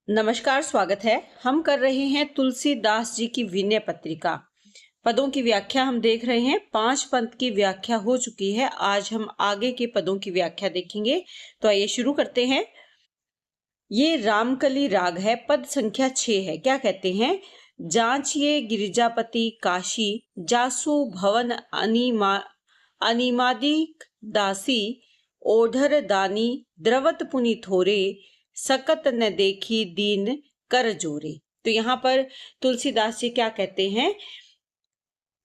नमस्कार, स्वागत है। हम कर रहे हैं तुलसीदास जी की विनय पत्रिका। पदों की व्याख्या हम देख रहे हैं। 5 पद की व्याख्या हो चुकी है। आज हम आगे के पदों की व्याख्या देखेंगे। तो आइए शुरू करते हैं। ये रामकली राग है, पद संख्या 6 है। क्या कहते हैं? जांचिए गिरिजापति काशी, जासु भवन अनिमादिक दासी, ओढ़र दानी द्रवत पुनि थोरे, सकत न देखी दीन कर जोरे। तो यहाँ पर तुलसीदास जी क्या कहते हैं?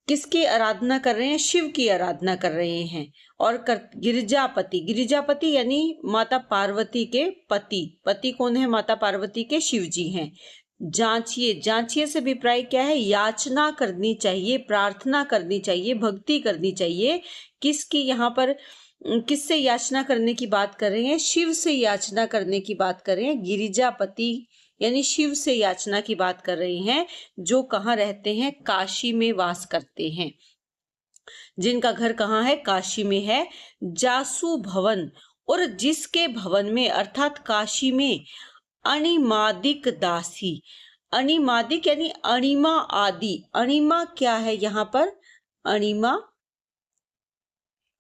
किसकी आराधना कर रहे हैं? शिव की आराधना कर रहे हैं। और गिरिजापति, गिरिजापति यानी माता पार्वती के पति। पति कौन है? माता पार्वती के शिव जी हैं। जांचिए, जांचिए से अभिप्राय क्या है? याचना करनी चाहिए, प्रार्थना करनी चाहिए, भक्ति करनी चाहिए। किसकी? यहाँ पर किससे याचना करने की बात कर रहे हैं? शिव से याचना करने की बात कर रहे हैं। गिरिजापति यानी शिव से याचना की बात कर रहे हैं, जो कहाँ रहते हैं? काशी में वास करते हैं। जिनका घर कहाँ है? काशी में है। जासु भवन, और जिसके भवन में अर्थात काशी में अणिमादिक दासी। अणिमादिक यानी अणिमा आदि। अणिमा क्या है यहाँ पर? अणिमा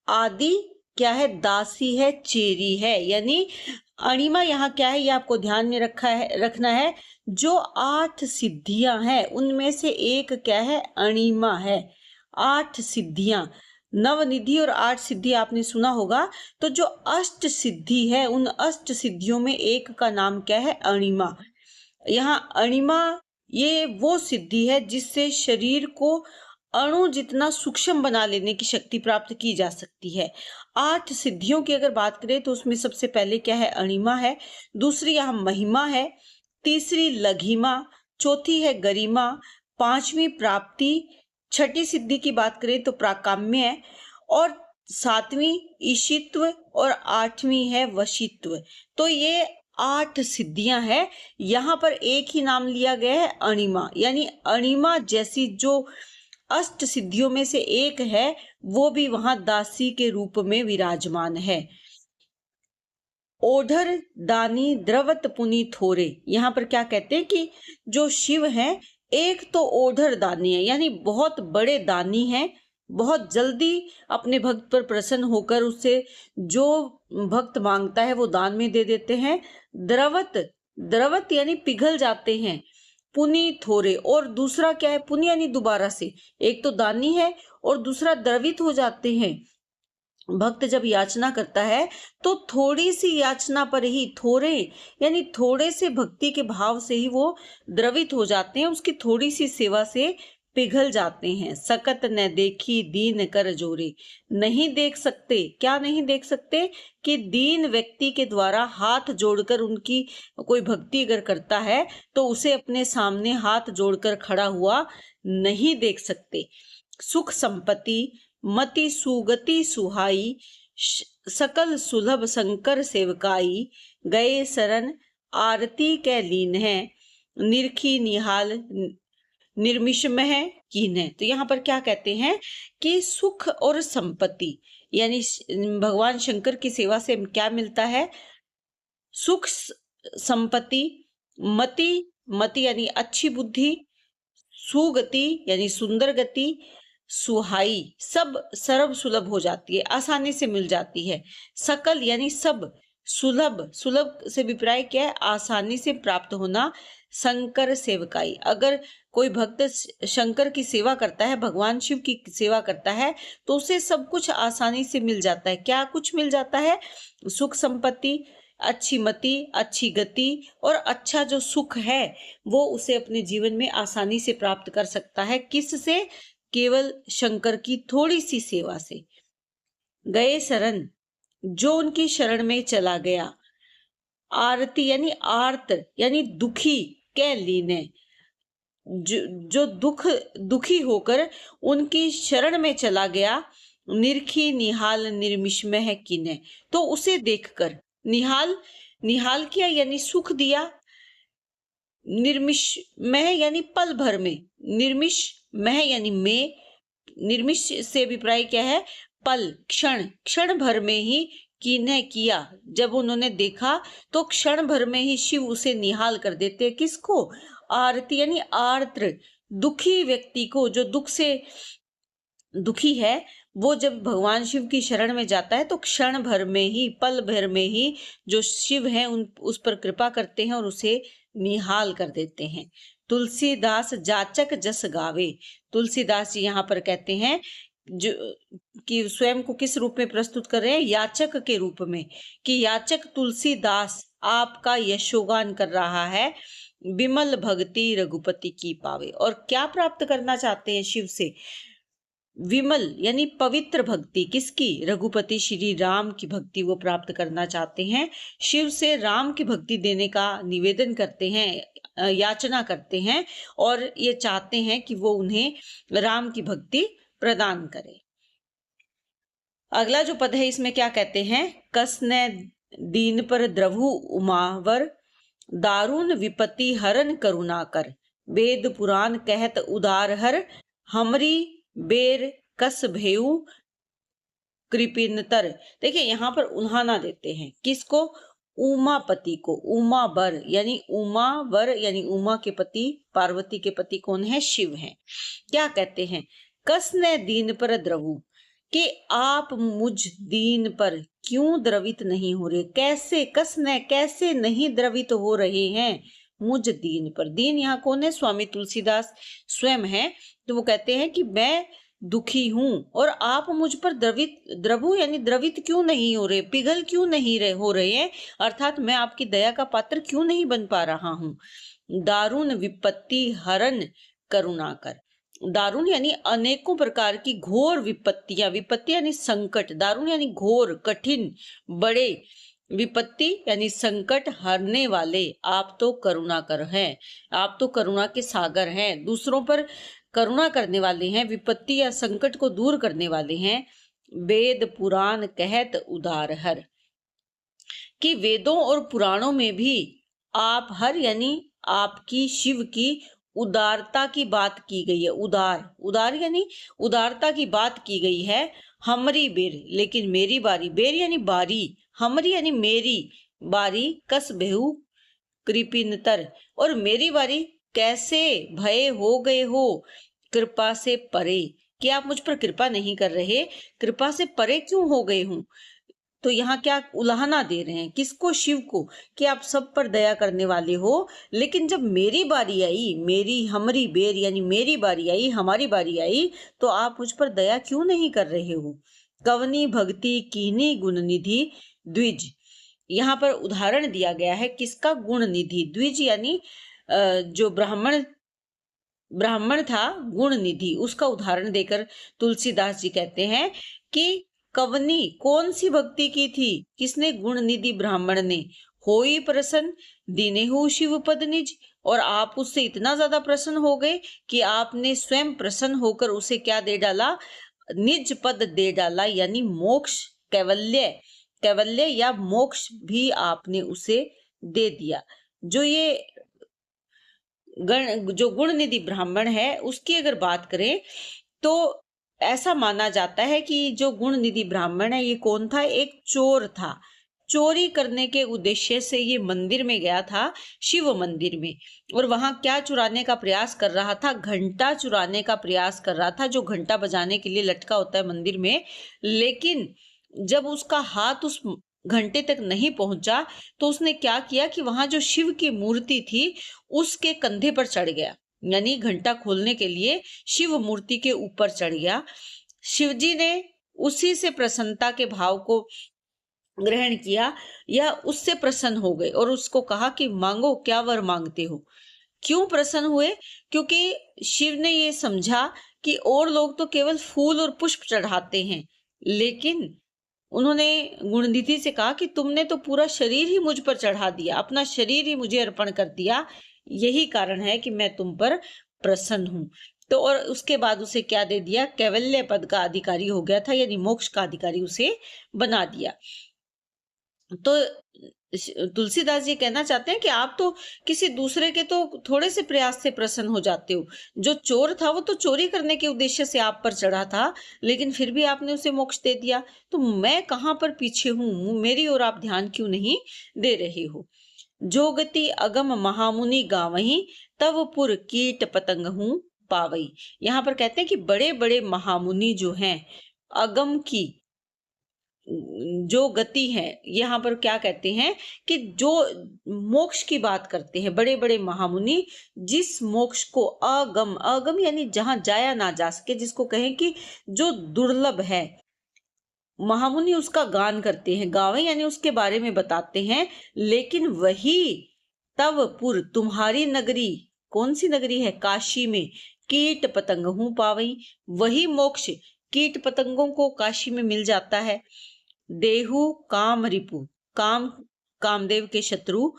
आदि क्या है? दासी है, चेरी है। यानी अणिमा यहाँ क्या है? ये आपको ध्यान में रखना है। जो 8 सिद्धियां हैं उनमें से एक क्या है? अणिमा है। 8 सिद्धियां, नवनिधि और 8 सिद्धि आपने सुना होगा। तो जो अष्ट सिद्धि है, उन अष्ट सिद्धियों में एक का नाम क्या है? अणिमा। यहाँ अणिमा ये वो सिद्धि है जिससे शरीर को अणु जितना सूक्ष्म बना लेने की शक्ति प्राप्त की जा सकती है। 8 सिद्धियों की अगर बात करें तो उसमें सबसे पहले क्या है? अणिमा है। दूसरी यहाँ महिमा है। तीसरी लघिमा, चौथी है गरिमा, 5वीं प्राप्ति, 6ठी सिद्धि की बात करें तो प्राकाम्य है, और 7वीं ईशित्व, और 8वीं है वशित्व। तो ये 8 सिद्धियां हैं। यहाँ पर एक ही नाम लिया गया है, अणिमा। यानी अणिमा जैसी जो अष्ट सिद्धियों में से एक है, वो भी वहां दासी के रूप में विराजमान है। ओढ़र दानी द्रवत पुनि थोरे। यहाँ पर क्या कहते हैं कि जो शिव हैं, एक तो ओढ़र दानी है, यानी बहुत बड़े दानी हैं। बहुत जल्दी अपने भक्त पर प्रसन्न होकर उससे जो भक्त मांगता है वो दान में दे देते हैं। द्रवत, द्रवत यानी पिघल जाते हैं। पुनि थोरे, और दूसरा क्या है? पुनि यानी दोबारा से। एक तो दानी है और दूसरा द्रवित हो जाते हैं। भक्त जब याचना करता है तो थोड़ी सी याचना पर ही, थोड़े यानी थोड़े से भक्ति के भाव से ही वो द्रवित हो जाते हैं, उसकी थोड़ी सी सेवा से पिघल जाते हैं। सकत न देखी दीन कर जोरे। नहीं देख सकते, क्या नहीं देख सकते? कि दीन व्यक्ति के द्वारा हाथ जोड़कर उनकी कोई भक्ति अगर करता है तो उसे अपने सामने हाथ जोड़कर खड़ा हुआ नहीं देख सकते। सुख संपत्ति, मति सुगति सुहाई, सकल सुलभ शंकर सेवकाई, गए शरण आरती के लीन है, निरखी निहाल निर्मिषमह कीन है। तो यहाँ पर क्या कहते हैं कि सुख और संपत्ति यानी भगवान शंकर की सेवा से क्या मिलता है? सुख संपत्ति, मति, मति यानी अच्छी बुद्धि, सुगति यानी सुंदर गति, सुहाई सब सर्व सुलभ हो जाती है, आसानी से मिल जाती है। सकल यानी सब, सुलभ, सुलभ से अभिप्राय क्या है? आसानी से प्राप्त होना। शंकर सेवकाई, अगर कोई भक्त शंकर की सेवा करता है, भगवान शिव की सेवा करता है, तो उसे सब कुछ आसानी से मिल जाता है। क्या कुछ मिल जाता है? सुख संपत्ति, अच्छी मति, अच्छी गति, और अच्छा जो सुख है वो उसे अपने जीवन में आसानी से प्राप्त कर सकता है। किससे? केवल शंकर की थोड़ी सी सेवा से। गए शरण, जो उनकी शरण में चला गया। आरती यानी आर्त यानी दुखी के लीने, जो दुखी होकर उनकी शरण में चला गया। निरखी निहाल निर्मिषमह कीने, तो उसे देखकर, निहाल, निहाल किया यानी सुख दिया। निर्मिष मह यानी पल भर में, निर्मिष मह यानी में, निर्मिष से अभिप्राय क्या है? पल, क्षण, क्षण भर में ही किन्हें किया, जब उन्होंने देखा तो क्षण भर में ही शिव उसे निहाल कर देते। किसको? आरती यानी आर्द्र दुखी व्यक्ति को, जो दुख से दुखी है, वो जब भगवान शिव की शरण में जाता है तो क्षण भर में ही, पल भर में ही जो शिव हैं उन उस पर कृपा करते हैं और उसे निहाल कर देते हैं। तुलसीदास जाचक जस गावे। तुलसीदास जी यहाँ पर कहते हैं जो कि स्वयं को किस रूप में प्रस्तुत कर रहे हैं? याचक के रूप में, कि याचक तुलसीदास आपका यशोगान कर रहा है। विमल भक्ति रघुपति की पावे। और क्या प्राप्त करना चाहते हैं शिव से? विमल यानी पवित्र भक्ति। किसकी? रघुपति श्री राम की भक्ति वो प्राप्त करना चाहते हैं। शिव से राम की भक्ति देने का निवेदन करते हैं, याचना करते हैं, और ये चाहते हैं कि वो उन्हें राम की भक्ति प्रदान करे। अगला जो पद है इसमें क्या कहते हैं? कसने दीन पर द्रभु उमावर, दारुण विपत्ति हरन करुणा कर, वेद पुराण कहत उदार हर, हमरी बेर कस भेयु कृपिनतर। देखिए यहाँ पर उन्हाना देते हैं। किसको? उमापति को। उमावर यानी उमा के पति, पार्वती के पति कौन है? शिव हैं। क्या कहते हैं? कसने दीन पर द्रवु, कि आप मुझ दीन पर क्यों द्रवित नहीं हो रहे? कैसे? कसने कैसे नहीं द्रवित हो रहे हैं मुझ दीन पर? दीन यहाँ कौन है? स्वामी तुलसीदास स्वयं है। तो वो कहते हैं कि मैं दुखी हूं और आप मुझ पर द्रवु यानी द्रवित क्यों नहीं हो रहे, पिघल क्यों नहीं हो रहे हैं, अर्थात मैं आपकी दया का पात्र क्यों नहीं बन पा रहा हूं। दारुण विपत्ति हरन करुणा कर। दारुण यानी अनेकों प्रकार की घोर विपत्तियां, विपत्ति यानी संकट, दारुण यानी घोर, कठिन, बड़े, विपत्ति यानी संकट हरने वाले आप तो करुणा कर हैं, आप तो करुणा के सागर हैं, दूसरों पर करुणा करने वाले हैं, विपत्ति या संकट को दूर करने वाले हैं। वेद पुराण कहत उदार हर, कि वेदों और पुराणों में भी आप हर यानी आपकी, शिव की उदारता की बात की गई है। उदार यानी उदारता की बात की गई है। हमरी बेर, लेकिन मेरी बारी, बेर यानी बारी, हमरी यानी मेरी बारी, कस बेहू कृपिनतर, और मेरी बारी कैसे भय हो गए हो कृपा से परे, कि आप मुझ पर कृपा नहीं कर रहे, कृपा से परे क्यों हो गए हूं। तो यहाँ क्या उलाहना दे रहे हैं? किसको? शिव को, कि आप सब पर दया करने वाले हो, लेकिन जब मेरी बारी आई, मेरी हमरी बेर यानी मेरी बारी आई, हमारी बारी आई, तो आप मुझ पर दया क्यों नहीं कर रहे हो। कवनी भक्ति कीनी गुण निधि द्विज। यहाँ पर उदाहरण दिया गया है किसका? गुण निधि। द्विज यानी जो ब्राह्मण था, गुण निधि, उसका उदाहरण देकर तुलसीदास जी कहते हैं कि कवनी कौन सी भक्ति की थी? किसने? गुण निधि ब्राह्मण ने। होई प्रसन्न दीनेहु शिव पद निज, और आप उससे इतना ज्यादा प्रसन्न हो गए कि आपने स्वयं प्रसन्न होकर उसे क्या दे डाला? निज पद दे डाला, यानी मोक्ष, कैवल्य या मोक्ष भी आपने उसे दे दिया। जो गुण निधि ब्राह्मण है उसकी अगर बात करें तो ऐसा माना जाता है कि जो गुण निधि ब्राह्मण है ये कौन था? एक चोर था। चोरी करने के उद्देश्य से ये मंदिर में गया था, शिव मंदिर में, और वहां क्या चुराने का प्रयास कर रहा था? घंटा चुराने का प्रयास कर रहा था, जो घंटा बजाने के लिए लटका होता है मंदिर में। लेकिन जब उसका हाथ उस घंटे तक नहीं पहुंचा तो उसने क्या किया कि वहां जो शिव की मूर्ति थी उसके कंधे पर चढ़ गया, यानी घंटा खोलने के लिए शिव मूर्ति के ऊपर चढ़ गया। शिवजी ने उसी से प्रसन्नता के भाव को ग्रहण किया या उससे प्रसन्न हो गए और उसको कहा कि मांगो, क्या वर मांगते हो। क्यों प्रसन्न हुए? क्योंकि शिव ने ये समझा कि और लोग तो केवल फूल और पुष्प चढ़ाते हैं, लेकिन उन्होंने गुणनिधि से कहा कि तुमने तो पूरा शरीर ही मुझ पर चढ़ा दिया, अपना शरीर ही मुझे अर्पण कर दिया, यही कारण है कि मैं तुम पर प्रसन्न हूं। तो और उसके बाद उसे क्या दे दिया? कैवल्य पद का अधिकारी हो गया था, यानी मोक्ष का अधिकारी उसे बना दिया। तो तुलसीदास जी कहना चाहते हैं कि आप तो किसी दूसरे के तो थोड़े से प्रयास से प्रसन्न हो जाते हो। जो चोर था वो तो चोरी करने के उद्देश्य से आप पर चढ़ा था, लेकिन फिर भी आपने उसे मोक्ष दे दिया। तो मैं कहाँ पर पीछे हूँ, मेरी ओर आप ध्यान क्यों नहीं दे रहे हो। जो गति अगम महामुनि गावहीं, तव पुर कीट पतंग हूँ पावई। यहाँ पर कहते हैं कि बड़े बड़े महामुनि जो हैं, अगम की जो गति है, यहाँ पर क्या कहते हैं कि जो मोक्ष की बात करते हैं बड़े बड़े महामुनि, जिस मोक्ष को अगम, अगम यानी जहां जाया ना जा सके, जिसको कहें कि जो दुर्लभ है, महामुनि उसका गान करते हैं, गावे यानी उसके बारे में बताते हैं। लेकिन वही तव पुर, तुम्हारी नगरी, कौन सी नगरी है, काशी में, कीट पतंग हूं पावई, वही मोक्ष कीट पतंगों को काशी में मिल जाता है। देहु काम रिपु, काम कामदेव के शत्रु,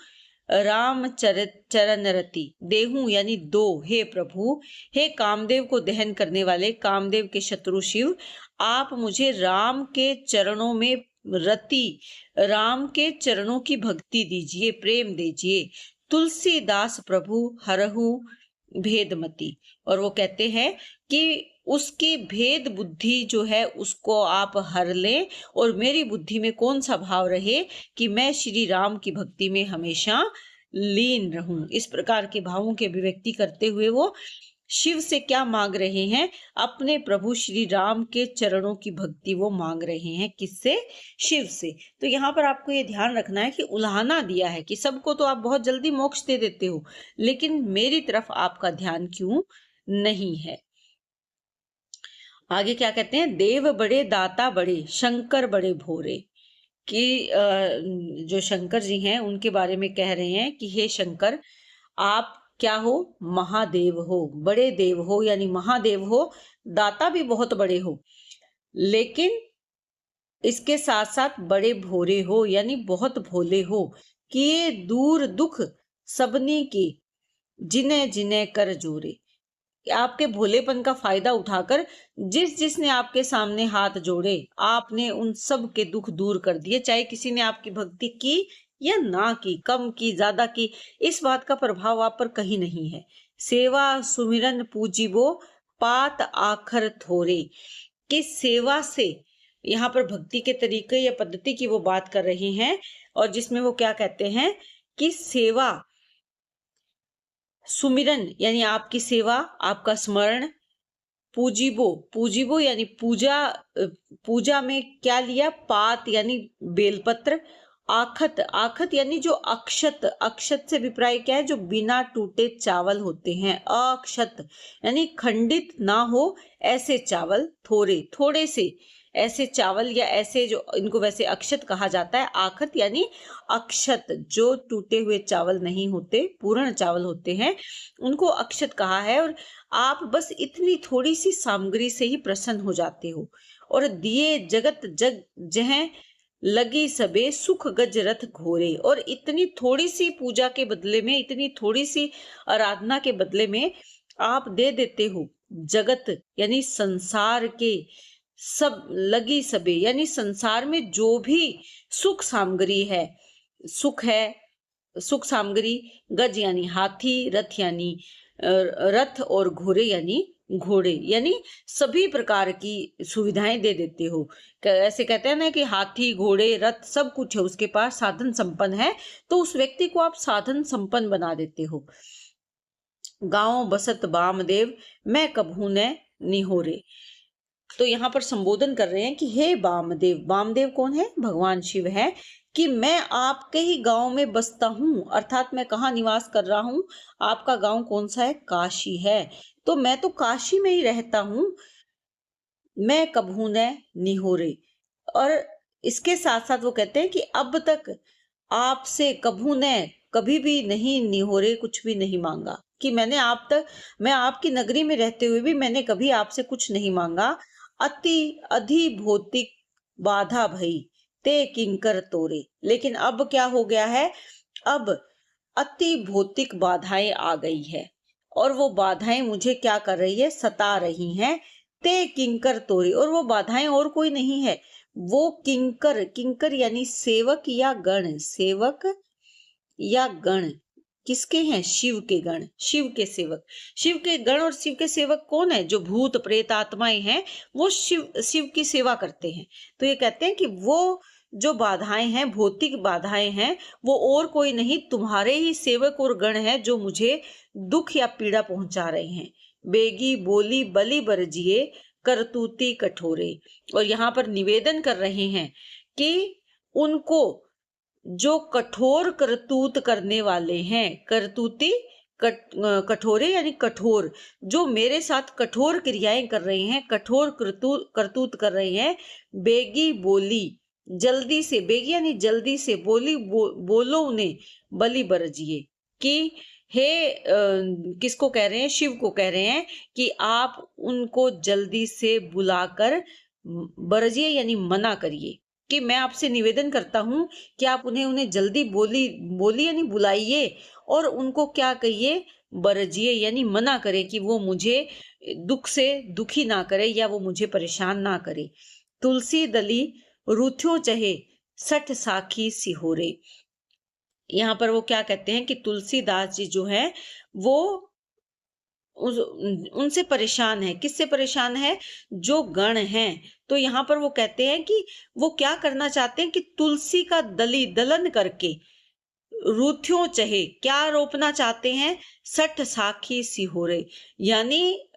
राम चरण रति, देहु यानी दो, हे प्रभु, हे कामदेव को दहन करने वाले, कामदेव के शत्रु शिव, आप मुझे राम के चरणों में रति, राम के चरणों की भक्ति दीजिए, प्रेम दीजिए। तुलसीदास प्रभु हरहु भेदमती। और वो कहते हैं कि उसकी भेद बुद्धि जो है उसको आप हर लें, और मेरी बुद्धि में कौन सा भाव रहे कि मैं श्री राम की भक्ति में हमेशा लीन रहूं। इस प्रकार के भावों की अभिव्यक्ति करते हुए वो शिव से क्या मांग रहे हैं, अपने प्रभु श्री राम के चरणों की भक्ति वो मांग रहे हैं। किससे, शिव से। तो यहाँ पर आपको ये ध्यान रखना है कि उल्हाना दिया है कि सबको तो आप बहुत जल्दी मोक्ष दे देते हो, लेकिन मेरी तरफ आपका ध्यान क्यों नहीं है। आगे क्या कहते हैं, देव बड़े दाता बड़े, शंकर बड़े भोरे। कि जो शंकर जी हैं उनके बारे में कह रहे हैं कि हे शंकर, आप क्या हो, महादेव हो, बड़े देव हो, यानी महादेव हो, दाता भी बहुत बड़े हो, लेकिन इसके साथ साथ बड़े भोरे हो, यानी बहुत भोले हो, कि ये दूर दुख सबनी के, जिन्हें जिन्हें कर जोरे। आपके भोलेपन का फायदा उठाकर जिस जिसने आपके सामने हाथ जोड़े, आपने उन सब के दुख दूर कर दिए। चाहे किसी ने आपकी भक्ति की या ना की, कम की ज्यादा की, इस बात का प्रभाव आप पर कहीं नहीं है। सेवा सुमिरन पूजिबो, पात आखर थोरे। कि सेवा से, यहाँ पर भक्ति के तरीके या पद्धति की वो बात कर रहे हैं, और जिसमें वो क्या कहते हैं कि सेवा, सुमिरन यानी आपकी सेवा, आपका स्मरण, पूजिबो, पूजिबो यानी पूजा, पूजा में क्या लिया, पात यानी बेलपत्र, आखत, आखत यानी जो अक्षत, अक्षत से अभिप्राय क्या है, जो बिना टूटे चावल होते हैं, अक्षत यानी खंडित ना हो ऐसे चावल, थोड़े थोड़े से ऐसे चावल, या ऐसे जो, इनको वैसे अक्षत कहा जाता है। आखत यानी अक्षत, जो टूटे हुए चावल नहीं होते, पूर्ण चावल होते हैं, उनको अक्षत कहा है। और आप बस इतनी थोड़ी सी सामग्री से ही प्रसन्न हो जाते हो। और दिए जगत जग जह लगी सबे, सुख गज रथ घोरे। और इतनी थोड़ी सी पूजा के बदले में, इतनी थोड़ी सी आराधना के बदले में आप दे देते हो जगत यानी संसार के, सब लगी सबे यानी संसार में जो भी सुख सामग्री है, सुख है, सुख सामग्री, गज यानी हाथी, रथ यानी रथ, और घोड़े यानी घोड़े, यानी सभी प्रकार की सुविधाएं दे देते हो। ऐसे कहते हैं ना कि हाथी, घोड़े, रथ सब कुछ है उसके पास, साधन संपन्न है, तो उस व्यक्ति को आप साधन संपन्न बना देते हो। गांव बसत बामदेव, मैं कभू न निहोरे। तो यहाँ पर संबोधन कर रहे हैं कि हे बामदेव, बामदेव कौन है, भगवान शिव है, कि मैं आपके ही गांव में बसता हूँ, अर्थात मैं कहाँ निवास कर रहा हूँ, आपका गांव कौन सा है, काशी है, तो मैं तो काशी में ही रहता हूँ, मैं कभू न निहोरे। और इसके साथ साथ वो कहते हैं कि अब तक आपसे कभू न, कभी भी नहीं निहोरे, कुछ भी नहीं मांगा, कि मैंने आप तक, मैं आपकी नगरी में रहते हुए भी मैंने कभी आपसे कुछ नहीं मांगा। अति अधि भौतिक बाधा भई, ते किंकर तोरे। लेकिन अब क्या हो गया है, अब अति भौतिक बाधाएं आ गई है, और वो बाधाएं मुझे क्या कर रही है, सता रही हैं। ते किंकर तोरे, और वो बाधाएं और कोई नहीं है, वो किंकर, किंकर यानी सेवक या गण, सेवक या गण किसके हैं? शिव के गण, शिव के सेवक। शिव के गण और शिव के सेवक कौन है? जो भूत प्रेत आत्माएं हैं वो शिव की सेवा करते हैं। तो ये कहते हैं कि वो जो बाधाएं हैं, भौतिक बाधाएं हैं, वो और कोई नहीं, तुम्हारे ही सेवक और गण हैं जो मुझे दुख या पीड़ा पहुंचा रहे हैं। बेगी बोली बलि बरजिए, करतूती कठोरे। और यहाँ पर निवेदन कर रहे हैं कि उनको जो कठोर करतूत करने वाले हैं, करतूती कठोरे यानी कठोर, जो मेरे साथ कठोर क्रियाएं कर रहे हैं, कठोर करतूत कर रहे हैं। बेगी बोली, जल्दी से, बेगी यानी जल्दी से, बोली बोलो उन्हें बलि बरजिए, कि हे किसको कह रहे हैं? शिव को कह रहे हैं कि आप उनको जल्दी से बुलाकर बरजिए यानी मना करिए, कि मैं आपसे निवेदन करता हूं कि आप उन्हें जल्दी बोली यानी बुलाइए, और उनको क्या कहिए? बरजिए यानी मना करे, कि वो मुझे दुख से दुखी ना करे या वो मुझे परेशान ना करे। तुलसी दली रूथ्यो चहे, सठ साखी सिहोरे। यहाँ पर वो क्या कहते हैं कि तुलसीदास जी जो है वो उनसे परेशान है। किससे परेशान है? जो गण हैं। तो यहाँ पर वो कहते हैं कि वो क्या करना चाहते हैं कि तुलसी का दलन करके रूथियों चहे, क्या रोपना चाहते हैं? सठ साखी सिहोरे, यानी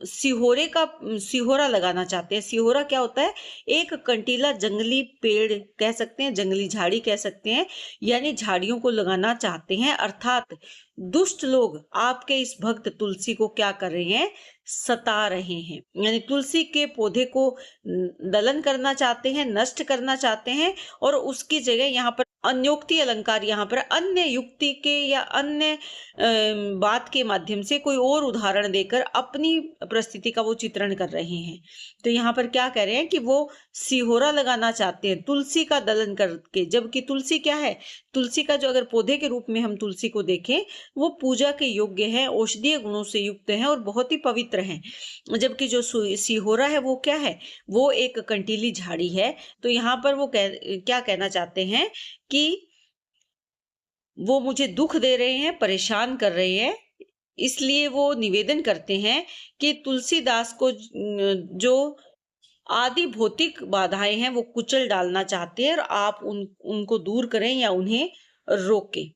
सिहोरा लगाना चाहते हैं। सिहोरा क्या होता है? एक कंटीला जंगली पेड़ कह सकते हैं, जंगली झाड़ी कह सकते हैं, यानी झाड़ियों को लगाना चाहते हैं। अर्थात दुष्ट लोग आपके इस भक्त तुलसी को क्या कर रहे हैं? सता रहे हैं, यानी तुलसी के पौधे को दलन करना चाहते हैं, नष्ट करना चाहते हैं, और उसकी जगह यहाँ पर अन्योक्ति अलंकार, यहाँ पर अन्य युक्ति के या अन्य बात के माध्यम से कोई और उदाहरण देकर अपनी परिस्थिति का वो चित्रण कर रहे हैं। तो यहाँ पर क्या कह रहे हैं कि वो सिहोरा लगाना चाहते हैं तुलसी का दलन करके, जबकि तुलसी क्या है? तुलसी का जो अगर पौधे के रूप में हम तुलसी को देखें, वो पूजा के योग्य है, औषधीय गुणों से युक्त है और बहुत ही पवित्र है। जबकि जो सिहोरा है वो क्या है? वो एक कंटीली झाड़ी है। तो यहाँ पर वो क्या कहना चाहते हैं कि वो मुझे दुख दे रहे हैं, परेशान कर रहे हैं, इसलिए वो निवेदन करते हैं कि तुलसीदास को जो आदि भौतिक बाधाएं हैं वो कुचल डालना चाहते हैं, और आप उनको दूर करें या उन्हें रोकें।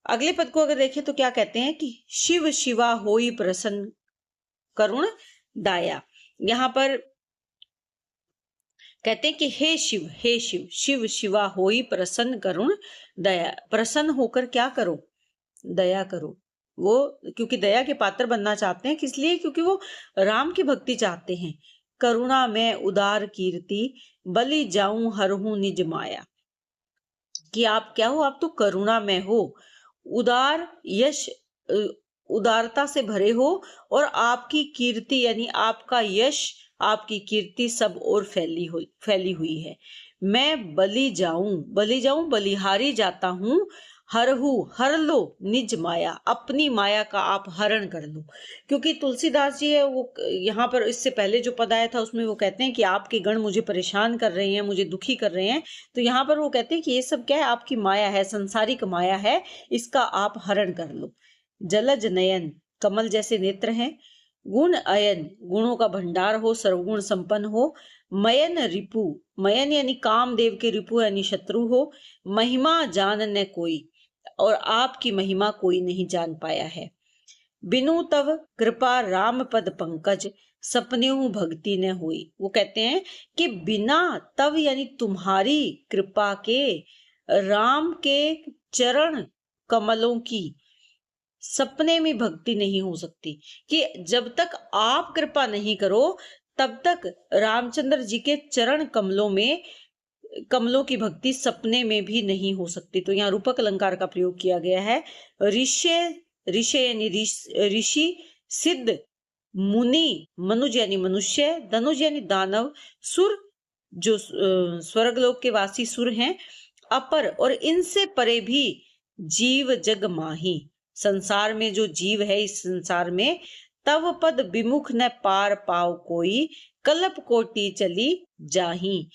अगले पद को अगर देखें तो क्या कहते हैं कि शिव शिवा होई प्रसन्न करुण दाया। यहाँ पर कहते हैं कि हे शिव, हे शिव, शिव शिवा होई प्रसन्न करुण दया। प्रसन्न होकर क्या करो? दया करो। वो क्योंकि दया के पात्र बनना चाहते हैं, किस लिए? क्योंकि वो राम की भक्ति चाहते हैं। करुणा में उदार कीर्ति, बलि जाऊं हरहूं निज माया। कि आप क्या हो? आप तो करुणा में हो, उदार यश, उदारता से भरे हो, और आपकी कीर्ति यानी आपका यश, आपकी कीर्ति सब और फैली हुई है। मैं बलिहारी जाता हूँ, हर लो निज माया, अपनी माया का आप हरण कर लो। क्योंकि तुलसीदास जी है वो, यहाँ पर इससे पहले जो पद आया था उसमें वो कहते हैं कि आपके गण मुझे परेशान कर रहे हैं, मुझे दुखी कर रहे हैं। तो यहाँ पर वो कहते हैं कि ये सब क्या है? आपकी माया है, संसारिक माया है, इसका आप हरण कर लो। जलज नयन, कमल जैसे नेत्र हैं। गुण अयन, गुणों का भंडार हो, सर्वगुण संपन्न हो। मयन रिपु, मयन यानी कामदेव के रिपु यानी शत्रु हो। महिमा जान न कोई, और आपकी महिमा कोई नहीं जान पाया है। बिनु तव कृपा राम पद पंकज, सपने भक्ति न हुई। वो कहते हैं कि बिना तव यानी तुम्हारी कृपा के, राम के चरण कमलों की सपने में भक्ति नहीं हो सकती। कि जब तक आप कृपा नहीं करो तब तक रामचंद्र जी के चरण कमलों की भक्ति सपने में भी नहीं हो सकती। तो यहाँ रूपक अलंकार का प्रयोग किया गया है। ऋषि यानी ऋषि, सिद्ध, मुनि, मनुज यानी मनुष्य, धनुज यानी दानव, सुर जो स्वर्गलोक के वासी सुर हैं, अपर और इनसे परे भी जीव जग माही, संसार में जो जीव है इस संसार में, तव पद विमुख न पार पाओ कोई, कल्प कोटि चली जाही।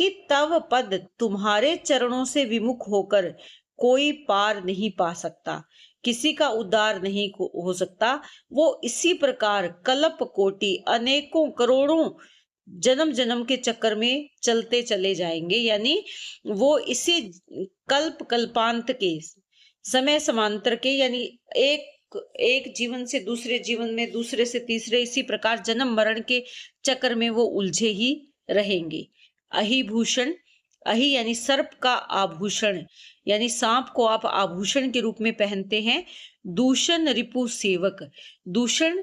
कि तव पद तुम्हारे चरणों से विमुख होकर कोई पार नहीं पा सकता, किसी का उद्धार नहीं हो सकता। वो इसी प्रकार कल्प कोटि अनेकों करोड़ों जन्म जन्म के चक्कर में चलते चले जाएंगे, यानी वो इसी कल्प कल्पांत के समय समांतर के, यानी एक एक जीवन से दूसरे जीवन में, दूसरे से तीसरे, इसी प्रकार जन्म मरण के चक्कर में वो उलझे ही रहेंगे। अहिभूषण, अहि यानी सर्प का आभूषण, यानी सांप को आप आभूषण के रूप में पहनते हैं। दूषण रिपु सेवक, दूषण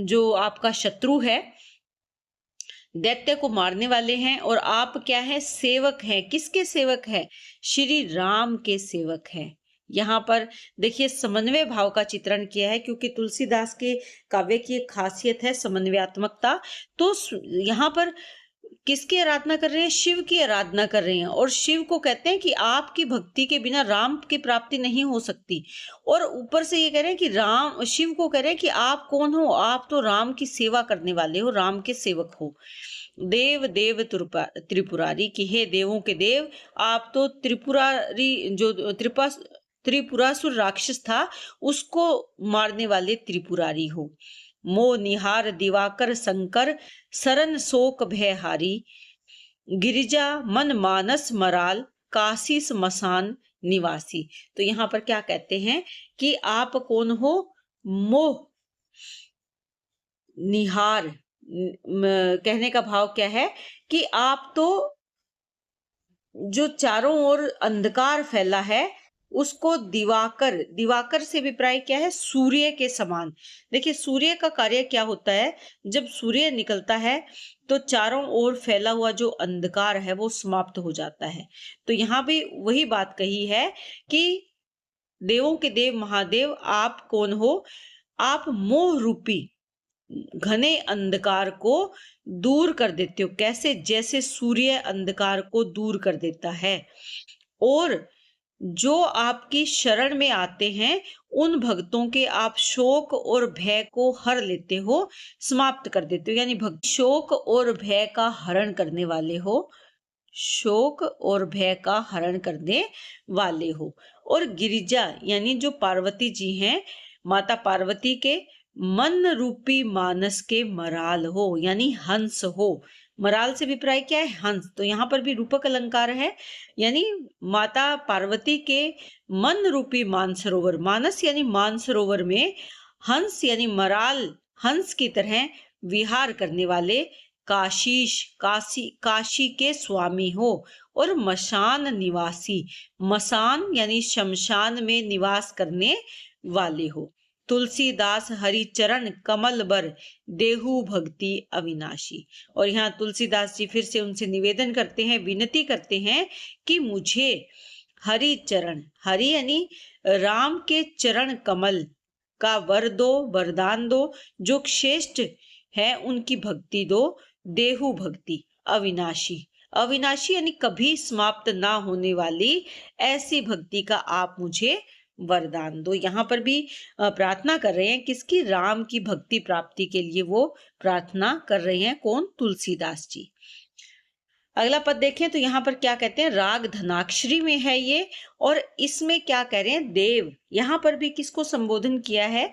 जो आपका शत्रु है, दैत्य को मारने वाले हैं, और आप क्या है, सेवक हैं। किसके सेवक हैं? श्री राम के सेवक हैं। यहाँ पर देखिए समन्वय भाव का चित्रण किया है, क्योंकि तुलसीदास के काव्य की एक खासियत है समन्वयात्मकता। तो यहाँ पर किसकी आराधना कर रहे हैं? शिव की आराधना कर रहे हैं, और शिव को कहते हैं कि आपकी भक्ति के बिना राम की प्राप्ति नहीं हो सकती। और ऊपर से ये कह रहे हैं कि राम, शिव को कह रहे हैं कि आप कौन हो? आप तो राम की सेवा करने वाले हो, राम के सेवक हो। देव देव त्रिपुरारी, की हे देवों के देव, आप तो त्रिपुरारी, जो त्रिपुरासुर राक्षस था उसको मारने वाले त्रिपुरारी हो। मोह निहार दिवाकर शंकर, सरन शोक भयहारी, गिरिजा मन मानस मराल, काशी स्मशान निवासी। तो यहाँ पर क्या कहते हैं कि आप कौन हो? मोह निहार, कहने का भाव क्या है कि आप तो जो चारों ओर अंधकार फैला है उसको दिवाकर, दिवाकर से अभिप्राय क्या है? सूर्य के समान। देखिए सूर्य का कार्य क्या होता है, जब सूर्य निकलता है तो चारों ओर फैला हुआ जो अंधकार है वो समाप्त हो जाता है। तो यहाँ भी वही बात कही है कि देवों के देव महादेव आप कौन हो? आप मोह रूपी घने अंधकार को दूर कर देते हो। कैसे? जैसे सूर्य अंधकार को दूर कर देता है, और जो आपकी शरण में आते हैं उन भक्तों के आप शोक और भय को हर लेते हो, समाप्त कर देते हो। यानी भक्त शोक और भय का हरण करने वाले हो, शोक और भय का हरण करने वाले हो। और गिरिजा यानी जो पार्वती जी हैं, माता पार्वती के मन रूपी मानस के मराल हो, यानी हंस हो। मराल से अभिप्राय क्या है? हंस। तो यहाँ पर भी रूपक अलंकार है, यानी माता पार्वती के मन रूपी मानसरोवर, मानस यानी मानसरोवर में हंस यानी मराल, हंस की तरह विहार करने वाले काशीश, काशी के स्वामी हो। और मशान निवासी, मसान यानी शमशान में निवास करने वाले हो। तुलसीदास हरि चरण कमल बर, देहु भक्ति अविनाशी। और यहाँ तुलसीदास जी फिर से उनसे निवेदन करते हैं, विनती करते हैं कि मुझे हरि चरण, हरि यानी राम के चरण कमल का वर दो, वरदान दो, जो श्रेष्ठ है उनकी भक्ति दो। देहु भक्ति अविनाशी, अविनाशी यानी कभी समाप्त ना होने वाली ऐसी भक्ति का आप मुझे वरदान दो। यहाँ पर भी प्रार्थना कर रहे हैं किसकी? राम की भक्ति प्राप्ति के लिए वो प्रार्थना कर रहे हैं। कौन? तुलसीदास जी। अगला पद देखें तो यहाँ पर क्या कहते हैं? राग धनाक्षरी में है ये, और इसमें क्या कह रहे हैं? देव। यहाँ पर भी किसको संबोधन किया है?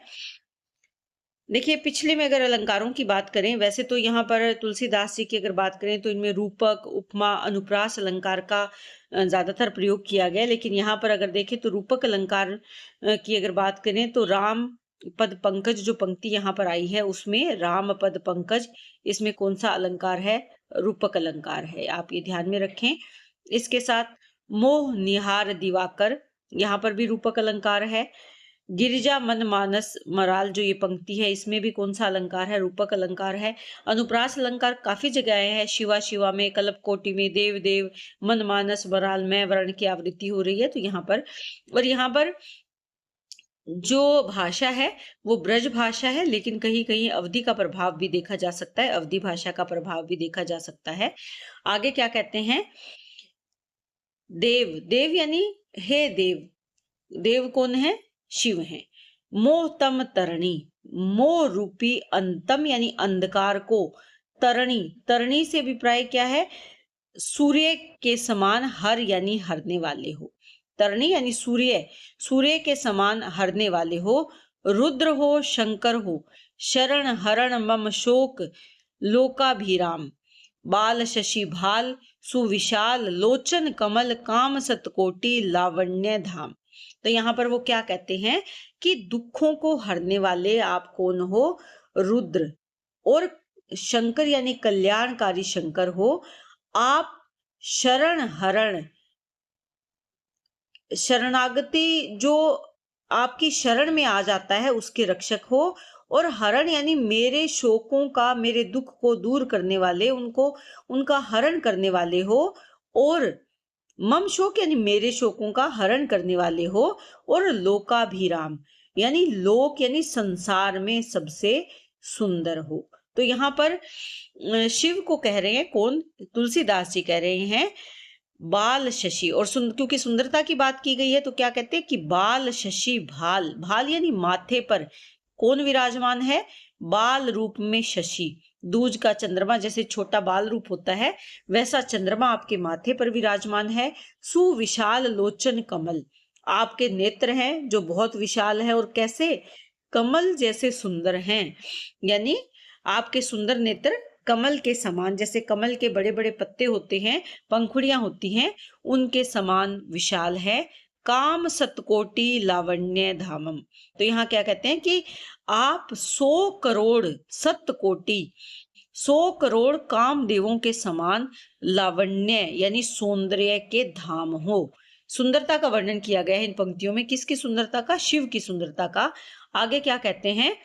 देखिए पिछले में अगर अलंकारों की बात करें, वैसे तो यहाँ पर तुलसीदास जी की अगर बात करें तो इनमें रूपक, उपमा, अनुप्रास अलंकार का ज्यादातर प्रयोग किया गया, लेकिन यहाँ पर अगर देखें तो रूपक अलंकार की अगर बात करें तो राम पद पंकज जो पंक्ति यहाँ पर आई है उसमें राम पद पंकज, इसमें कौन सा अलंकार है? रूपक अलंकार है, आप ये ध्यान में रखें। इसके साथ मोह निहार दिवाकर, यहाँ पर भी रूपक अलंकार है। गिरिजा मन मानस मराल जो ये पंक्ति है इसमें भी कौन सा अलंकार है? रूपक अलंकार है। अनुप्रास अलंकार काफी जगह आए हैं, शिवा शिवा में, कल्प कोटि में, देव देव, मन मानस मराल में वर्ण की आवृत्ति हो रही है। तो यहाँ पर, और यहाँ पर जो भाषा है वो ब्रज भाषा है, लेकिन कहीं कहीं अवधि का प्रभाव भी देखा जा सकता है, अवधि भाषा का प्रभाव भी देखा जा सकता है। आगे क्या कहते हैं? देव, देव यानी हे देव, देव कौन है? शिव है। मोहतम तरणी, मोह रूपी अंतम यानी अंधकार को, तरणी, तरणी से अभिप्राय क्या है? सूर्य के समान हर यानी हरने वाले हो। तरणी यानी सूर्य, सूर्य के समान हरने वाले हो। रुद्र हो, शंकर हो, शरण हरण मम शोक लोकाभिराम। बाल शशि भाल सुविशाल लोचन कमल काम सतकोटि लावण्य धाम। तो यहाँ पर वो क्या कहते हैं कि दुखों को हरने वाले आप कौन हो? रुद्र। और शंकर यानी कल्याणकारी शंकर हो। आप शरण हरण, शरणागति जो आपकी शरण में आ जाता है उसके रक्षक हो। और हरण यानी मेरे शोकों का, मेरे दुख को दूर करने वाले, उनको उनका हरण करने वाले हो। और मम शोक यानी मेरे शोकों का हरण करने वाले हो। और लोकाभिराम यानी लोक यानी संसार में सबसे सुंदर हो। तो यहाँ पर शिव को कह रहे हैं कौन? तुलसीदास जी कह रहे हैं बाल शशि। और क्योंकि सुंदरता की बात की गई है तो क्या कहते हैं कि बाल शशि भाल। भाल यानी माथे पर कौन विराजमान है? बाल रूप में शशि, दूज का चंद्रमा जैसे छोटा बाल रूप होता है वैसा चंद्रमा आपके माथे पर विराजमान है। सुविशाल लोचन कमल, आपके नेत्र हैं जो बहुत विशाल है और कैसे? कमल जैसे सुंदर हैं। यानी आपके सुंदर नेत्र कमल के समान, जैसे कमल के बड़े बड़े पत्ते होते हैं, पंखुड़ियां होती हैं, उनके समान विशाल है। काम सतकोटि लावण्य धामम। तो यहाँ क्या कहते हैं कि आप 100 करोड़ सतकोटि, 100 करोड़ कामदेवों के समान लावण्य यानी सौंदर्य के धाम हो। सुंदरता का वर्णन किया गया है इन पंक्तियों में। किसकी सुंदरता का? शिव की सुंदरता का। आगे क्या कहते हैं?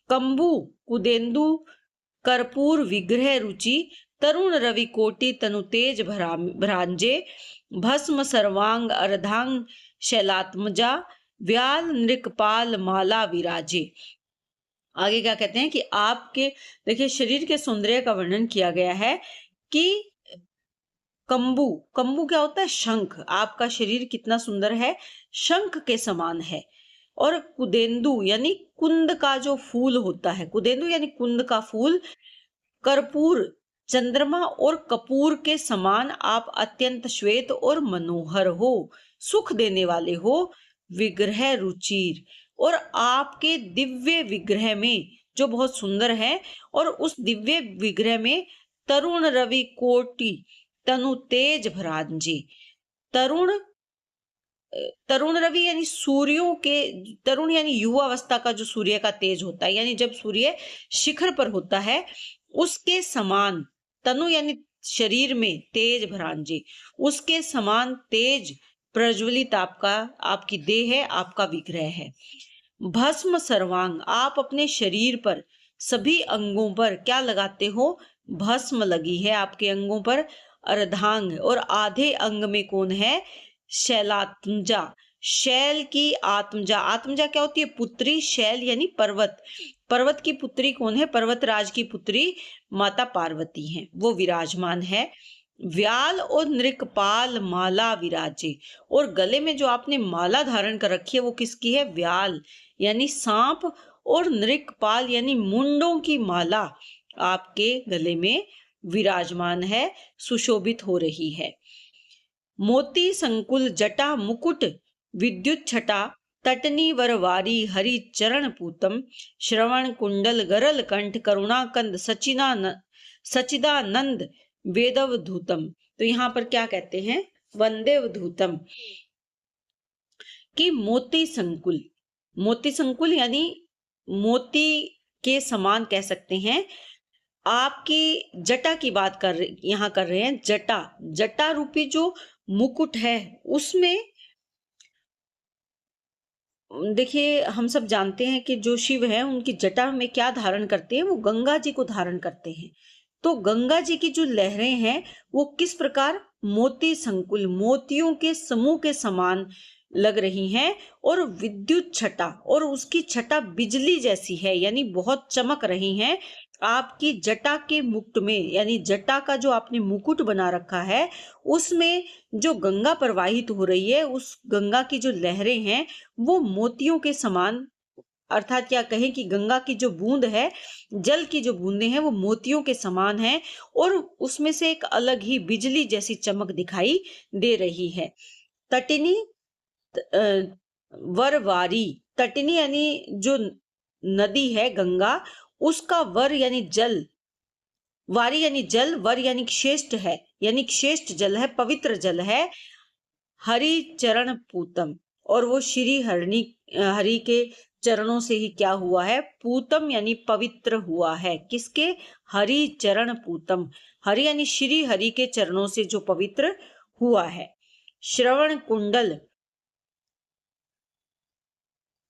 कंबु कुदेंदु कर्पूर विग्रह रुचि तरुण रवि कोटि तनु तेज भ्रांजे भस्म सर्वांग अर्धांग शैलात्मजा व्याल नृकपाल माला विराजे। आगे क्या कहते हैं कि आपके, देखिए शरीर के सौंदर्य का वर्णन किया गया है कि कंबु, कंबु क्या होता है? शंख। आपका शरीर कितना सुंदर है, शंख के समान है। और कुदेंदु यानी कुंद का जो फूल होता है, कुदेंदु यानी कुंद का फूल। कर्पूर चंद्रमा और कपूर के समान आप अत्यंत श्वेत और मनोहर हो, सुख देने वाले हो। विग्रह रुचिर, और आपके दिव्य विग्रह में जो बहुत सुंदर है, और उस दिव्य विग्रह में तरुण रवि कोटि तनु तेज भ्रांजे। तरुण, तरुण रवि यानी सूर्यों के, तरुण यानी युवा अवस्था का जो सूर्य का तेज होता है, यानी जब सूर्य शिखर पर होता है उसके समान। तनु यानी शरीर में, तेज भ्रांजे, उसके समान तेज प्रज्वलित आपका, आपकी देह है, आपका विग्रह है। भस्म सर्वांग, आप अपने शरीर पर सभी अंगों पर क्या लगाते हो? भस्म लगी है आपके अंगों पर। अर्धांग, और आधे अंग में कौन है? शैलात्मजा, शैल की आत्मजा। आत्मजा क्या होती है? पुत्री। शैल यानी पर्वत, पर्वत की पुत्री कौन है? पर्वतराज की पुत्री माता पार्वती हैं, वो विराजमान है। व्याल और नृकपाल माला विराजे, और गले में जो आपने माला धारण कर रखी है वो किसकी है? व्याल यानी सांप, और नृकपाल यानी मुंडों की माला आपके गले में विराजमान है, सुशोभित हो रही है। मोती संकुल जटा मुकुट विद्युत छटा तटनी वरवारी हरि चरण पूतम श्रवण कुंडल गरल कंठ करुणाकंद सचिदानंद वेदवधूतम। तो यहाँ पर क्या कहते हैं? वंदेवधूतम कि मोती संकुल, मोती संकुल यानी मोती के समान कह सकते हैं। आपकी जटा की बात यहाँ कर रहे हैं। जटा, जटा रूपी जो मुकुट है उसमें देखिए हम सब जानते हैं कि जो शिव है उनकी जटा में क्या धारण करते हैं? वो गंगा जी को धारण करते हैं। तो गंगा जी की जो लहरें हैं वो किस प्रकार? मोती संकुल, मोतियों के समूह के समान लग रही हैं। और विद्युत छटा, और उसकी छटा बिजली जैसी है, यानी बहुत चमक रही हैं। आपकी जटा के मुकुट में, यानी जटा का जो आपने मुकुट बना रखा है उसमें जो गंगा प्रवाहित हो रही है, उस गंगा की जो लहरें हैं वो मोतियों के समान अर्थात क्या कहें कि गंगा की जो बूंद है, जल की जो बूंदें हैं वो मोतियों के समान हैं और उसमें से एक अलग ही बिजली जैसी चमक दिखाई दे रही है। तटिनी वरवारी, तटिनी यानी जो नदी है गंगा, उसका वर यानी जल, वारी यानी जल, वर यानी श्रेष्ठ है, यानी श्रेष्ठ जल है, पवित्र जल है। हरि चरण पूतम, और वो श्री हरि के चरणों से ही क्या हुआ है, पूतम यानी पवित्र हुआ है। किसके? हरि चरण पूतम, हरि यानी श्री हरि के चरणों से जो पवित्र हुआ है। श्रवण कुंडल,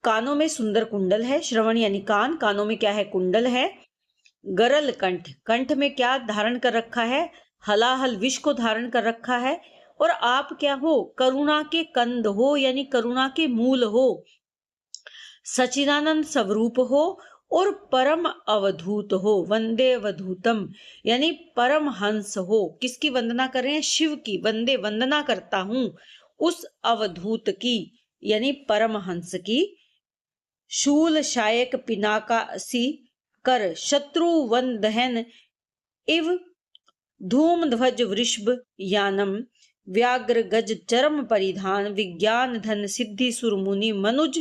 कानों में सुंदर कुंडल है, श्रवण यानी कान, कानों में क्या है, कुंडल है। गरल कंठ, कंठ में क्या धारण कर रखा है, हलाहल विष को धारण कर रखा है। और आप क्या हो, करुणा के कंद हो, यानी करुणा के मूल हो, सचिदानंद स्वरूप हो और परम अवधूत हो। वंदे अवधूतम यानी परम हंस हो। किसकी वंदना कर रहे हैं? शिव की। वंदे वंदना करता हूं उस अवधूत की, यानी परम हंस की। शूल शायक पिनाकासी कर, शत्रु वन दहन इव धूम ध्वज वृषभ यानम, व्याघ्र गज चरम परिधान, विज्ञान धन सिद्धि सुरमुनि मनुज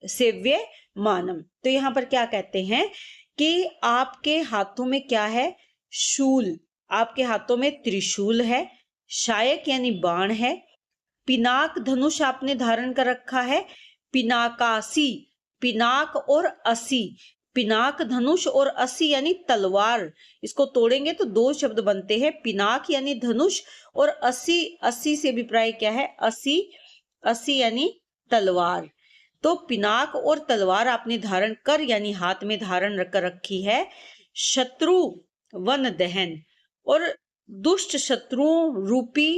सेव्य मानम। तो यहाँ पर क्या कहते हैं कि आपके हाथों में क्या है? शूल, आपके हाथों में त्रिशूल है। शायक यानी बाण है। पिनाक धनुष आपने धारण कर रखा है। पिनाकासी, पिनाक और असी, पिनाक धनुष और असी यानी तलवार। इसको तोड़ेंगे तो दो शब्द बनते हैं, पिनाक यानी धनुष और असी, असी से अभिप्राय क्या है? असी, असी यानी तलवार। तो पिनाक और तलवार आपने धारण कर यानी हाथ में धारण कर रखी है। शत्रु वन दहन, और दुष्ट शत्रुओं रूपी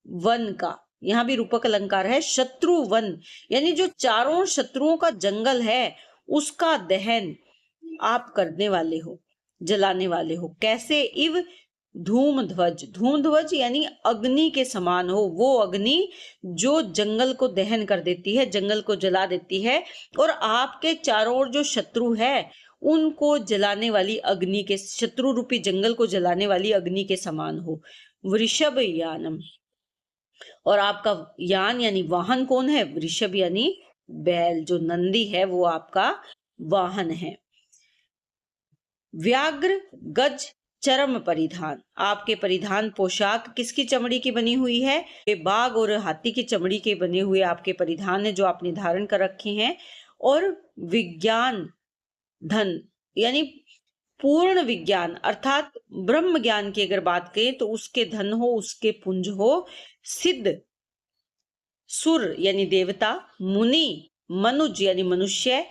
वन का, यहाँ भी रूपक अलंकार है। शत्रु वन यानी जो चारों शत्रुओं का जंगल है उसका दहन आप करने वाले हो, जलाने वाले हो। कैसे? इव धूम ध्वज, धूम ध्वज यानी अग्नि के समान हो, वो अग्नि जो जंगल को दहन कर देती है, जंगल को जला देती है। और आपके चारों ओर जो शत्रु है उनको जलाने वाली अग्नि के, शत्रु रूपी जंगल को जलाने वाली अग्नि के समान हो। वृषभ यानम, और आपका यान यानी वाहन कौन है? वृषभ यानी बैल, जो नंदी है वो आपका वाहन है। व्याघ्र गज चरम परिधान, आपके परिधान पोशाक किसकी चमड़ी की बनी हुई है? बाघ और हाथी की चमड़ी के बने हुए आपके परिधान है जो आपने धारण कर रखे हैं। और विज्ञान धन यानी पूर्ण विज्ञान अर्थात ब्रह्म ज्ञान की अगर बात करें तो उसके धन हो, उसके पुंज हो। सिद्ध सुर यानी देवता, मुनि मनुज यानी मनुष्य,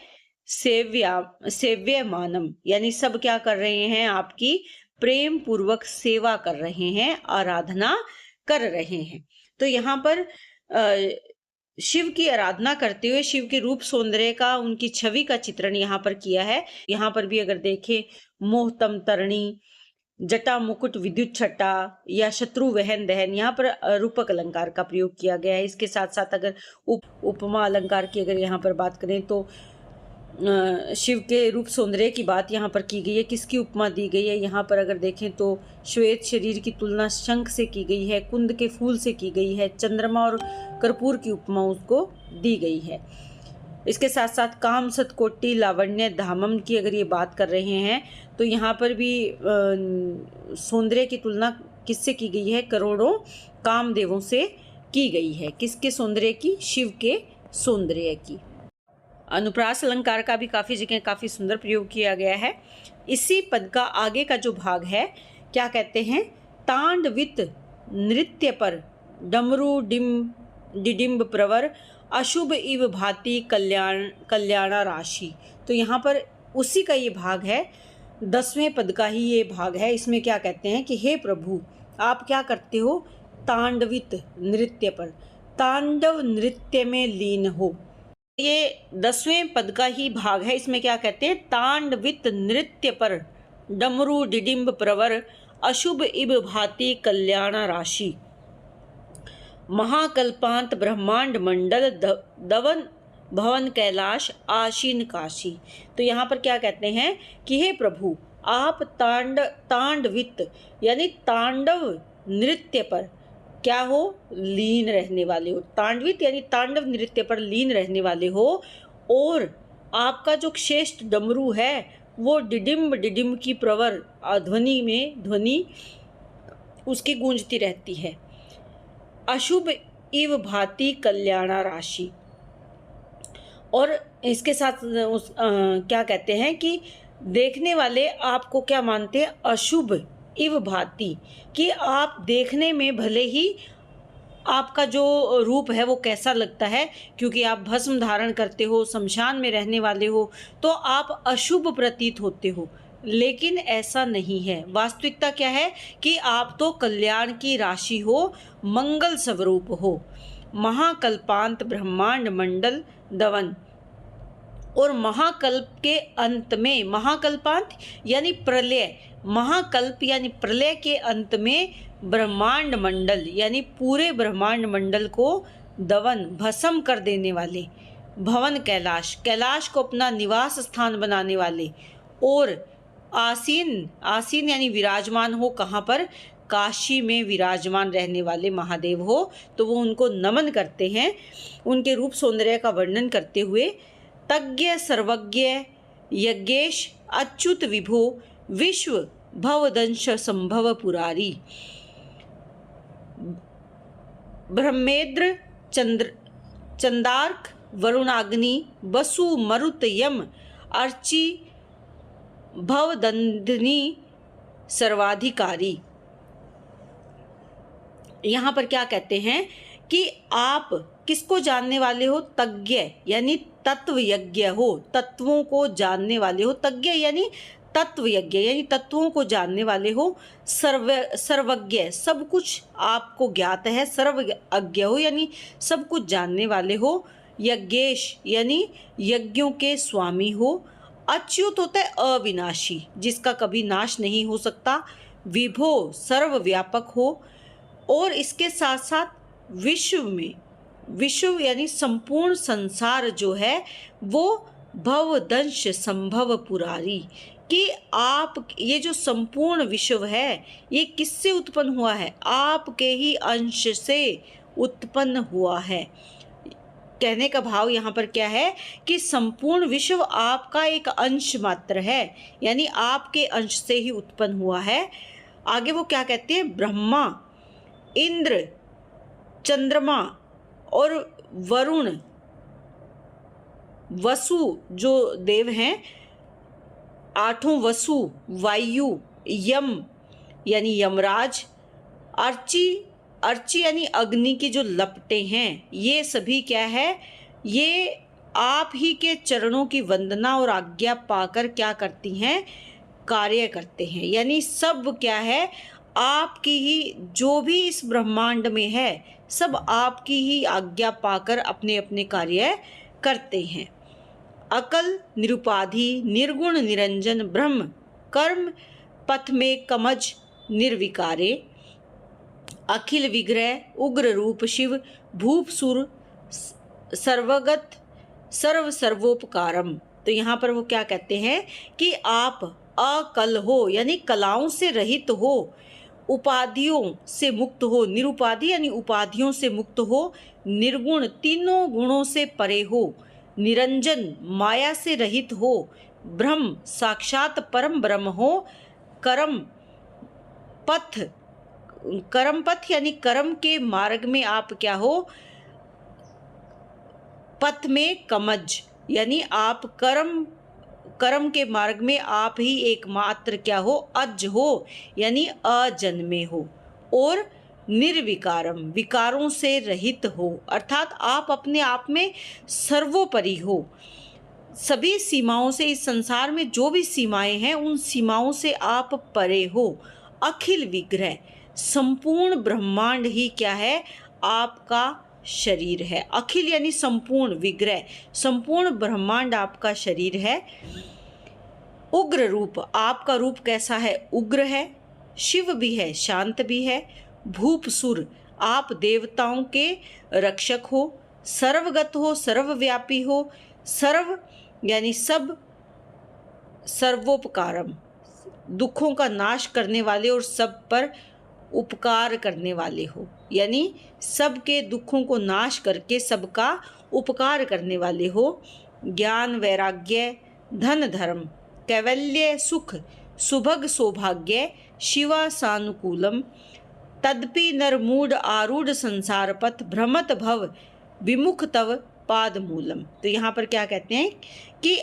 सेव्य मानम यानी सब क्या कर रहे हैं? आपकी प्रेम पूर्वक सेवा कर रहे हैं, आराधना कर रहे हैं। तो यहाँ पर शिव की आराधना करते हुए शिव के रूप सौंदर्य का, उनकी छवि का चित्रण यहाँ पर किया है। यहाँ पर भी अगर देखें, मोहतम तरणी, जटा मुकुट विद्युत छटा या शत्रु वहन दहन, यहाँ पर रूपक अलंकार का प्रयोग किया गया है। इसके साथ साथ अगर उपमा अलंकार की अगर यहाँ पर बात करें तो शिव के रूप सौंदर्य की बात यहाँ पर की गई है। किसकी उपमा दी गई है? यहाँ पर अगर देखें तो श्वेत शरीर की तुलना शंख से की गई है, कुंद के फूल से की गई है, चंद्रमा और कर्पूर की उपमा उसको दी गई है। इसके साथ साथ काम सतकोटि लावण्य धामम की अगर ये बात कर रहे हैं तो यहाँ पर भी सौंदर्य की तुलना किससे की गई है? करोड़ों कामदेवों से की गई है। किसके सौंदर्य की? शिव के सौंदर्य की। अनुप्रास अलंकार का भी काफ़ी जगह काफ़ी सुंदर प्रयोग किया गया है। इसी पद का आगे का जो भाग है क्या कहते हैं? तांडवित नृत्य पर डमरू डिडिम्ब प्रवर, अशुभ इव भांति कल्याणा राशि। तो यहाँ पर उसी का ये भाग है, 10वें पद का ही ये भाग है। इसमें क्या कहते हैं कि हे प्रभु आप क्या करते हो? तांडवित नृत्य पर, तांडव नृत्य में लीन हो। ये 10वें पद का ही भाग है। इसमें क्या कहते हैं? तांडवित नृत्य पर डमरू डिडिम्ब प्रवर, अशुभ इव भांति कल्याणा राशि। महाकल्पांत ब्रह्मांड मंडल भवन कैलाश आशीन काशी। तो यहाँ पर क्या कहते हैं कि हे प्रभु, आप तांडवित यानी तांडव नृत्य पर क्या हो, लीन रहने वाले हो। तांडवित यानी तांडव नृत्य पर लीन रहने वाले हो। और आपका जो श्रेष्ठ डमरू है वो डिडिम्ब डिडिम्ब की प्रवर ध्वनि में ध्वनि उसकी गूंजती रहती है। अशुभ इव भांति कल्याणा राशि। और इसके साथ क्या कहते हैं कि देखने वाले आपको क्या मानते हैं, अशुभ इव भांति, कि आप देखने में भले ही आपका जो रूप है वो कैसा लगता है, क्योंकि आप भस्म धारण करते हो, शमशान में रहने वाले हो, तो आप अशुभ प्रतीत होते हो, लेकिन ऐसा नहीं है। वास्तविकता क्या है कि आप तो कल्याण की राशि हो, मंगल स्वरूप हो। महाकल्पांत ब्रह्मांड मंडल दवन। और महाकल्प के अंत में, महाकल्पांत यानी प्रलय, महाकल्प यानी प्रलय के अंत में ब्रह्मांड मंडल यानी पूरे ब्रह्मांड मंडल को दवन भस्म कर देने वाले। भवन कैलाश, कैलाश को अपना निवास स्थान बनाने वाले। और आसीन, आसीन यानी विराजमान हो, कहाँ पर, काशी में विराजमान रहने वाले महादेव हो। तो वो उनको नमन करते हैं, उनके रूप सौंदर्य का वर्णन करते हुए। तज्ञ सर्वज्ञ यज्ञेश अच्युत विभो विश्व भवदंश संभव पुरारी। ब्रह्मेंद्र चंदार्क वरुणाग्नि वसु मरुत यम अर्ची भवदंडनी सर्वाधिकारी। यहाँ पर क्या कहते हैं कि आप किसको जानने वाले हो, तज्ञ यानी तत्व यज्ञ हो, तत्वों को जानने वाले हो। तज्ञ यानी तत्व यज्ञ यानी तत्वों को जानने वाले हो। सर्वज्ञ, सब कुछ आपको ज्ञात है, सर्वज्ञ हो यानी सब कुछ जानने वाले हो। यज्ञेश यानी यज्ञों के स्वामी हो। अच्युत होता है अविनाशी, जिसका कभी नाश नहीं हो सकता। विभो, सर्वव्यापक हो। और इसके साथ साथ विश्व में, विश्व यानी संपूर्ण संसार जो है वो भवदंश संभव पुरारी, कि आप ये जो संपूर्ण विश्व है ये किससे उत्पन्न हुआ है, आपके ही अंश से उत्पन्न हुआ है। कहने का भाव यहाँ पर क्या है कि संपूर्ण विश्व आपका एक अंश मात्र है, यानी आपके अंश से ही उत्पन्न हुआ है। आगे वो क्या कहते हैं, ब्रह्मा, इंद्र, चंद्रमा और वरुण, वसु जो देव हैं, आठों वसु, वायु, यम यानी यमराज, अर्ची, अर्ची यानी अग्नि की जो लपटें हैं, ये सभी क्या है, ये आप ही के चरणों की वंदना और आज्ञा पाकर क्या करती हैं, कार्य करते हैं। यानी सब क्या है, आपकी ही, जो भी इस ब्रह्मांड में है सब आपकी ही आज्ञा पाकर अपने अपने कार्य करते हैं। अकल निरुपाधि निर्गुण निरंजन ब्रह्म कर्म पथ में कमज निर्विकारे। अखिल विग्रह उग्र रूप शिव भूप सुर सर्वगत सर्व सर्वोपकारम। तो यहाँ पर वो क्या कहते हैं कि आप अकल हो यानी कलाओं से रहित हो, उपाधियों से मुक्त हो, निरुपाधि यानी उपाधियों से मुक्त हो, निर्गुण तीनों गुणों से परे हो, निरंजन माया से रहित हो, ब्रह्म साक्षात परम ब्रह्म हो, कर्म पथ, कर्म पथ यानी कर्म के मार्ग में आप क्या हो, पथ में कमज यानी आप कर्म के मार्ग में आप ही एकमात्र क्या हो, अज हो यानी अजन्मे हो, और निर्विकारम विकारों से रहित हो, अर्थात आप अपने आप में सर्वोपरि हो। सभी सीमाओं से, इस संसार में जो भी सीमाएं हैं उन सीमाओं से आप परे हो। अखिल विग्रह संपूर्ण ब्रह्मांड ही क्या है, आपका शरीर है। अखिल यानी संपूर्ण, विग्रह संपूर्ण ब्रह्मांड आपका शरीर है। उग्र रूप, आपका रूप कैसा है, उग्र है, शिव भी है, शांत भी है। भूप सुर, आप देवताओं के रक्षक हो। सर्वगत हो, सर्वव्यापी हो, सर्व यानी सब, सर्वोपकारम दुखों का नाश करने वाले और सब पर उपकार करने वाले हो, यानी सबके दुखों को नाश करके सबका उपकार करने वाले हो। ज्ञान वैराग्य धन धर्म कैवल्य सुख सुभग सौभाग्य शिवा सानुकूलम तदपि नरमूढ़ आरूढ़ संसार पथ भ्रमत भव विमुख तव पाद मूलम। तो यहाँ पर क्या कहते हैं कि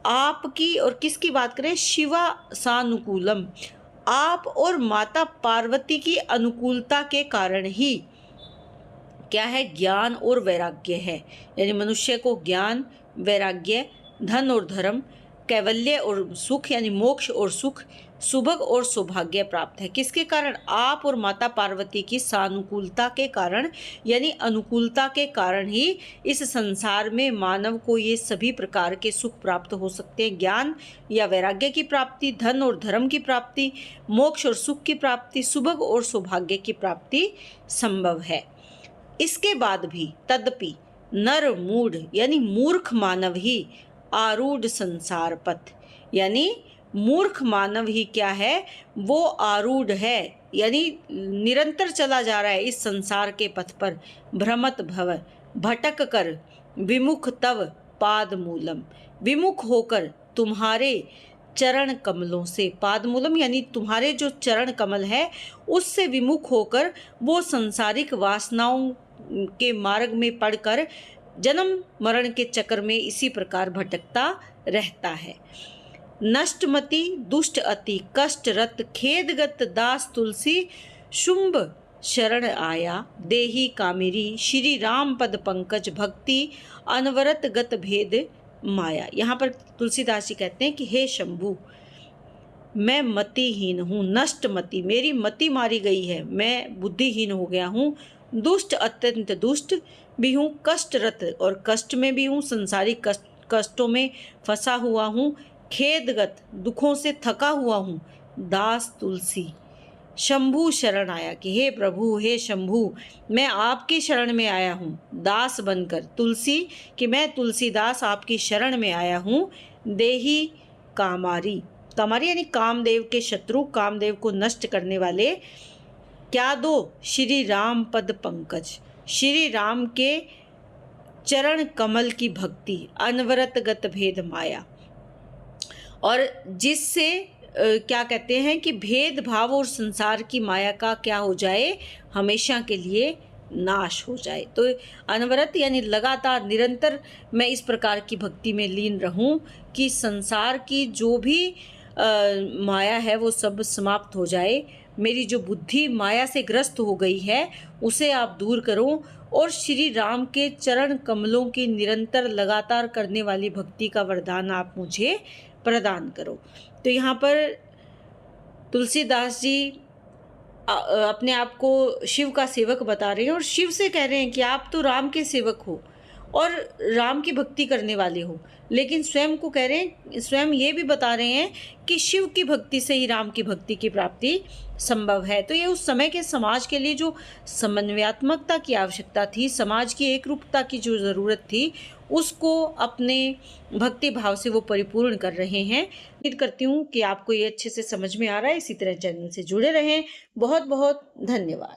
आपकी और किसकी बात करें, शिवा सानुकूलम, आप और माता पार्वती की अनुकूलता के कारण ही क्या है, ज्ञान और वैराग्य है, यानी मनुष्य को ज्ञान वैराग्य धन और धर्म कैवल्य और सुख यानी मोक्ष और सुख सुभग और सौभाग्य प्राप्त है। किसके कारण, आप और माता पार्वती की सानुकूलता के कारण यानी अनुकूलता के कारण ही इस संसार में मानव को ये सभी प्रकार के सुख प्राप्त हो सकते हैं। ज्ञान या वैराग्य की प्राप्ति, धन और धर्म की प्राप्ति, मोक्ष और सुख की प्राप्ति, सुभग और सौभाग्य की प्राप्ति संभव है। इसके बाद भी तदपि नर मूढ़ यानी मूर्ख मानव ही आरूढ़ संसार पथ, यानी मूर्ख मानव ही क्या है, वो आरूढ़ है, यानी निरंतर चला जा रहा है इस संसार के पथ पर, भ्रमत भव भटक कर, विमुख तव पाद मूलम, विमुख होकर तुम्हारे चरण कमलों से, पाद मूलम यानी तुम्हारे जो चरण कमल है उससे विमुख होकर वो सांसारिक वासनाओं के मार्ग में पड़कर जन्म मरण के चक्र में इसी प्रकार भटकता रहता है। नष्टमति दुष्ट अति कष्टरत खेदगत दास तुलसी शुंभ शरण आया देही कामेरी श्री राम पद पंकज भक्ति अनवरत गत भेद माया। यहाँ पर तुलसीदास जी कहते हैं कि हे शंभु, मैं मतिहीन हूँ, नष्ट मति, मेरी मति मारी गई है, मैं बुद्धिहीन हो गया हूँ, दुष्ट अत्यंत दुष्ट भी हूँ, कष्टरत और कष्ट में भी हूँ, संसारिक कष्टों में फंसा हुआ हूँ, खेदगत दुखों से थका हुआ हूँ, दास तुलसी शंभु शरण आया कि हे प्रभु हे शंभु मैं आपकी शरण में आया हूँ, दास बनकर, तुलसी कि मैं तुलसीदास आपकी शरण में आया हूँ, देही कामारी, कामारी यानी कामदेव के शत्रु, कामदेव को नष्ट करने वाले, क्या दो, श्री राम पद पंकज, श्री राम के चरण कमल की भक्ति, अनवरत गत भेद माया, और जिससे क्या कहते हैं कि भेदभाव और संसार की माया का क्या हो जाए, हमेशा के लिए नाश हो जाए। तो अनवरत यानी लगातार निरंतर मैं इस प्रकार की भक्ति में लीन रहूं कि संसार की जो भी माया है वो सब समाप्त हो जाए, मेरी जो बुद्धि माया से ग्रस्त हो गई है उसे आप दूर करो और श्री राम के चरण कमलों की निरंतर लगातार करने वाली भक्ति का वरदान आप मुझे प्रदान करो। तो यहाँ पर तुलसीदास जी अपने आप को शिव का सेवक बता रहे हैं और शिव से कह रहे हैं कि आप तो राम के सेवक हो और राम की भक्ति करने वाले हो, लेकिन स्वयं को कह रहे हैं, स्वयं ये भी बता रहे हैं कि शिव की भक्ति से ही राम की भक्ति की प्राप्ति संभव है। तो ये उस समय के समाज के लिए जो समन्वयात्मकता की आवश्यकता थी, समाज की एकरूपता की जो ज़रूरत थी, उसको अपने भक्ति भाव से वो परिपूर्ण कर रहे हैं। उम्मीद करती हूँ कि आपको ये अच्छे से समझ में आ रहा है। इसी तरह चैनल से जुड़े रहें। बहुत बहुत धन्यवाद।